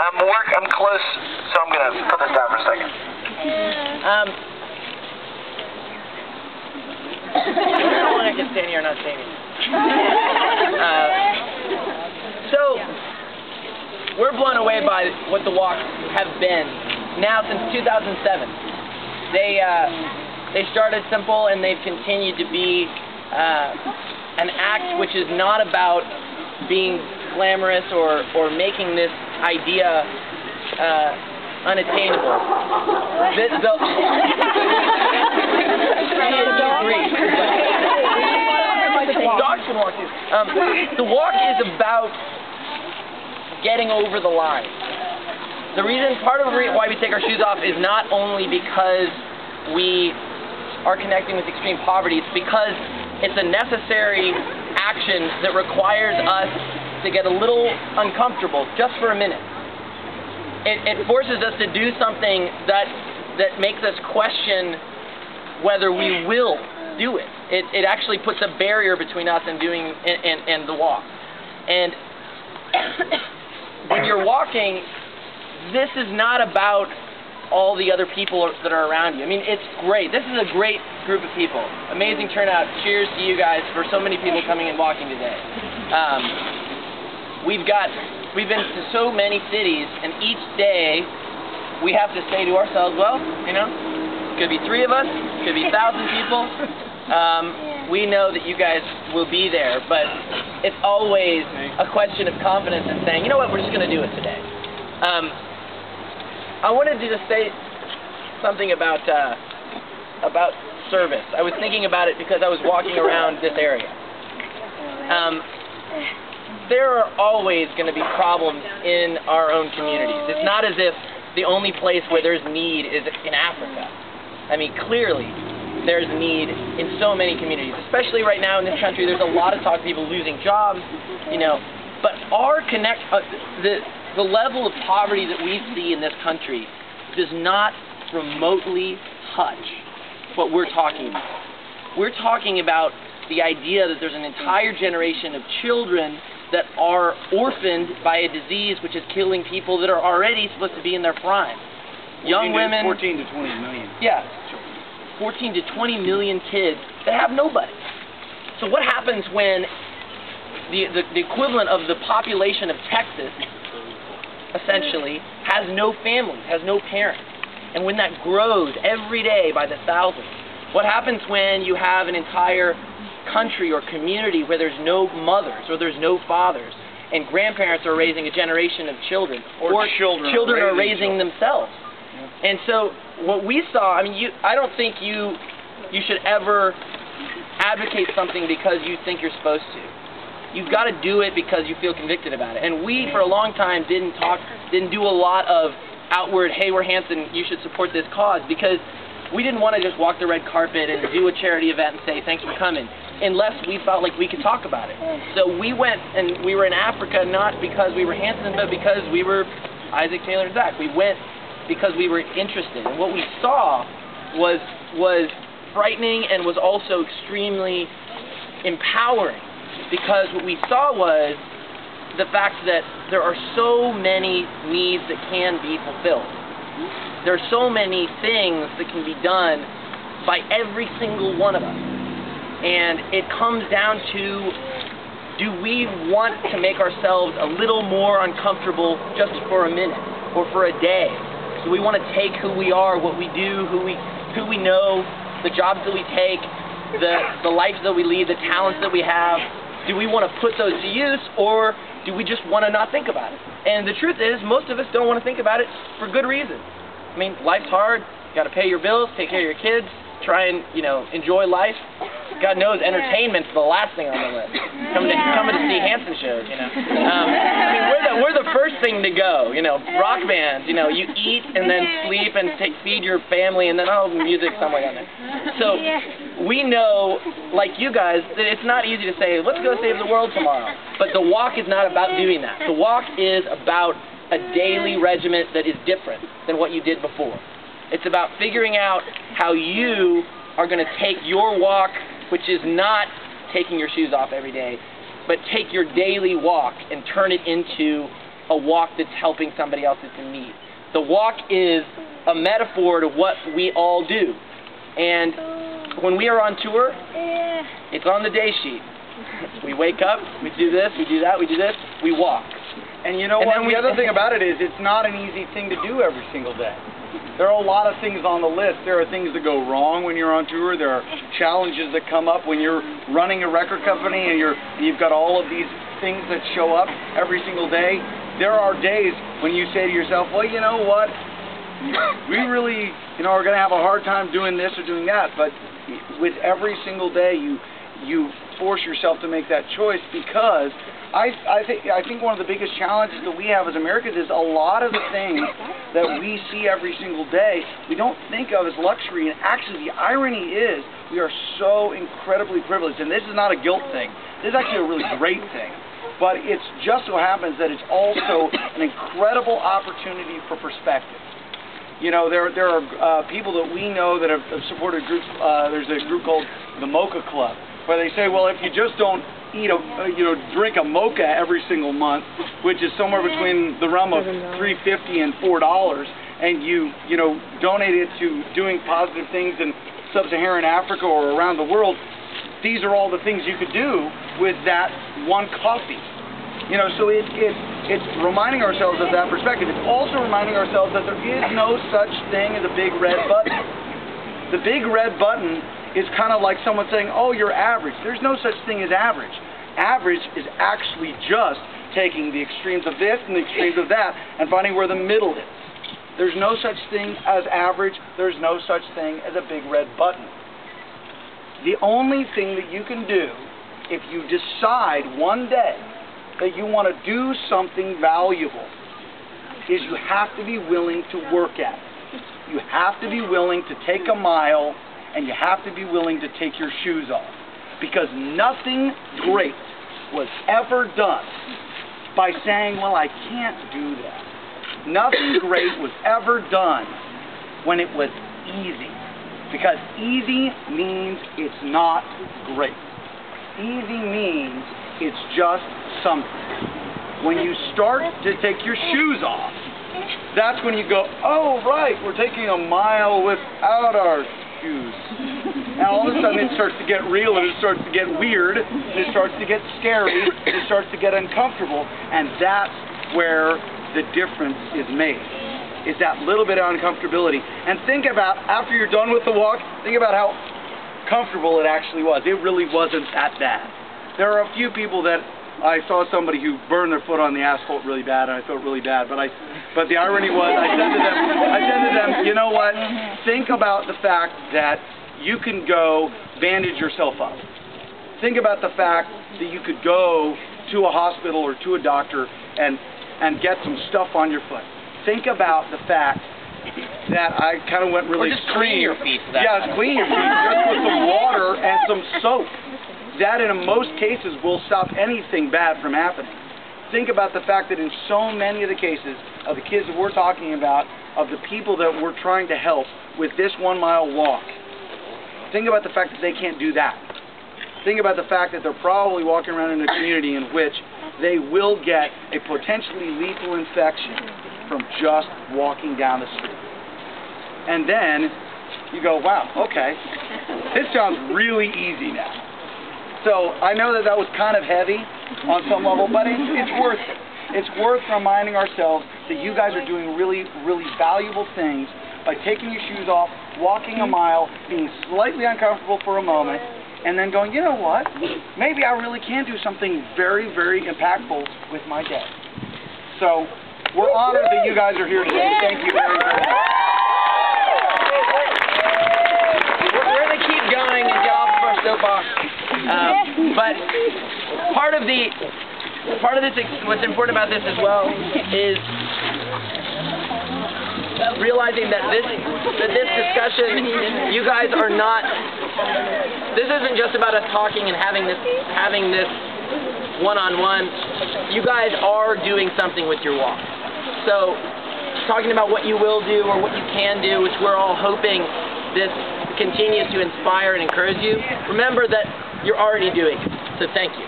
I'm close, so I'm going to put this down for a second. I don't want to get standing or not standing. So, we're blown away by what the walks have been now since 2007. They started simple and they've continued to be an act which is not about being glamorous or making this idea unattainable. Dogs can walk too. The walk is about getting over the line. The reason, part of why we take our shoes off is not only because we are connecting with extreme poverty, it's because it's a necessary action that requires us to get a little uncomfortable just for a minute. It forces us to do something that makes us question whether we will do it. It actually puts a barrier between us and doing and the walk. And when you're walking, this is not about all the other people that are around you. I mean, it's great. This is a great group of people. Amazing turnout. Cheers to you guys for so many people coming and walking today. We've been to so many cities, and each day we have to say to ourselves, well, you know, it could be 3 of us, it could be 1,000 people. We know that you guys will be there, but it's always a question of confidence and saying, you know what, we're just going to do it today. I wanted to just say something about service. I was thinking about it because I was walking around this area. There are always going to be problems in our own communities. It's not as if the only place where there's need is in Africa. I mean, clearly, there's need in so many communities, especially right now in this country. There's a lot of talk of people losing jobs, you know, but the level of poverty that we see in this country does not remotely touch what we're talking about. We're talking about the idea that there's an entire generation of children that are orphaned by a disease which is killing people that are already supposed to be in their prime. Young women. 14 to 20 million. Yeah. 14 to 20 million kids that have nobody. So what happens when the equivalent of the population of Texas essentially has no families, has no parents? And when that grows every day by the thousands, what happens when you have an entire country or community where there's no mothers or there's no fathers and grandparents are raising a generation of children or children are raising themselves? Yeah. And so what we saw, I mean, I don't think you should ever advocate something because you think you're supposed to. You've got to do it because you feel convicted about it. And we, for a long time, didn't do a lot of outward, hey, we're Hanson, you should support this cause, because we didn't want to just walk the red carpet and do a charity event and say, thanks for coming, unless we felt like we could talk about it. So we went, and we were in Africa not because we were Hanson, but because we were Isaac, Taylor, and Zach. We went because we were interested. And what we saw was frightening and was also extremely empowering, because what we saw was the fact that there are so many needs that can be fulfilled. There are so many things that can be done by every single one of us. And it comes down to, do we want to make ourselves a little more uncomfortable just for a minute or for a day? Do we want to take who we are, what we do, who we know, the jobs that we take, the lives that we lead, the talents that we have? Do we want to put those to use, or do we just want to not think about it? And the truth is, most of us don't want to think about it for good reason. I mean, life's hard. You got to pay your bills, take care of your kids, try and, you know, enjoy life. God knows entertainment's the last thing on the list. Coming to see Hanson shows, you know. I mean, we're the first thing to go, you know. Rock bands, you know, you eat and then sleep and feed your family, and then music somewhere down there. So we know, like you guys, that it's not easy to say, let's go save the world tomorrow. But the walk is not about doing that. The walk is about a daily regimen that is different than what you did before. It's about figuring out how you are going to take your walk, which is not taking your shoes off every day, but take your daily walk and turn it into a walk that's helping somebody else that's in need. The walk is a metaphor to what we all do. And when we are on tour, it's on the day sheet. We wake up, we do this, we do that, we do this, we walk. And you know what? The other thing about it is it's not an easy thing to do every single day. There are a lot of things on the list. There are things that go wrong when you're on tour. There are challenges that come up when you're running a record company and you've got all of these things that show up every single day. There are days when you say to yourself, well, you know what? We really, are going to have a hard time doing this or doing that. But with every single day, you force yourself to make that choice, because I think one of the biggest challenges that we have as Americans is a lot of the things that we see every single day we don't think of as luxury. And actually the irony is we are so incredibly privileged, and this is not a guilt thing. This is actually a really great thing. But it just so happens that it's also an incredible opportunity for perspective. There are people that we know that have supported groups. There's a group called the Mocha Club, where they say, well, if you just don't drink a mocha every single month, which is somewhere between the realm of $3.50 and $4, and you donate it to doing positive things in sub-Saharan Africa or around the world, these are all the things you could do with that one coffee. So it's reminding ourselves of that perspective. It's also reminding ourselves that there is no such thing as a big red button. The big red button is kind of like someone saying, oh, you're average. There's no such thing as average. Average is actually just taking the extremes of this and the extremes of that and finding where the middle is. There's no such thing as average. There's no such thing as a big red button. The only thing that you can do if you decide one day that you want to do something valuable is you have to be willing to work at it. You have to be willing to take a mile, and you have to be willing to take your shoes off. Because nothing great was ever done by saying, well, I can't do that. Nothing great was ever done when it was easy. Because easy means it's not great. Easy means it's just something. When you start to take your shoes off, that's when you go, oh, right, we're taking a mile without our shoes. And all of a sudden it starts to get real, and it starts to get weird, and it starts to get scary, and it starts to get uncomfortable, and that's where the difference is made. Is that little bit of uncomfortability. And think about, after you're done with the walk, think about how comfortable it actually was. It really wasn't that bad. There are a few people that I saw somebody who burned their foot on the asphalt really bad, and I felt really bad. But the irony was, I said to them, you know what? Think about the fact that you can go bandage yourself up. Think about the fact that you could go to a hospital or to a doctor and get some stuff on your foot. Think about the fact that I kind of went really extreme. Or just clean your feet. Yeah, clean your feet just with some water and some soap. That, in most cases, will stop anything bad from happening. Think about the fact that in so many of the cases of the kids that we're talking about, of the people that we're trying to help with this 1 mile walk, think about the fact that they can't do that. Think about the fact that they're probably walking around in a community in which they will get a potentially lethal infection from just walking down the street. And then you go, wow, okay, this sounds really easy now. So I know that was kind of heavy on some level, but it's worth it. It's worth reminding ourselves that you guys are doing really, really valuable things by taking your shoes off, walking a mile, being slightly uncomfortable for a moment, and then going, you know what, maybe I really can do something very, very impactful with my day. So we're honored that you guys are here today. Thank you very much. We're going to keep going and get off of our soapbox. But part of this, what's important about this as well is realizing that this discussion, you guys are not. This isn't just about us talking and having this one-on-one. You guys are doing something with your walk. So, talking about what you will do or what you can do, which we're all hoping this continues to inspire and encourage you. Remember that you're already doing it. So thank you.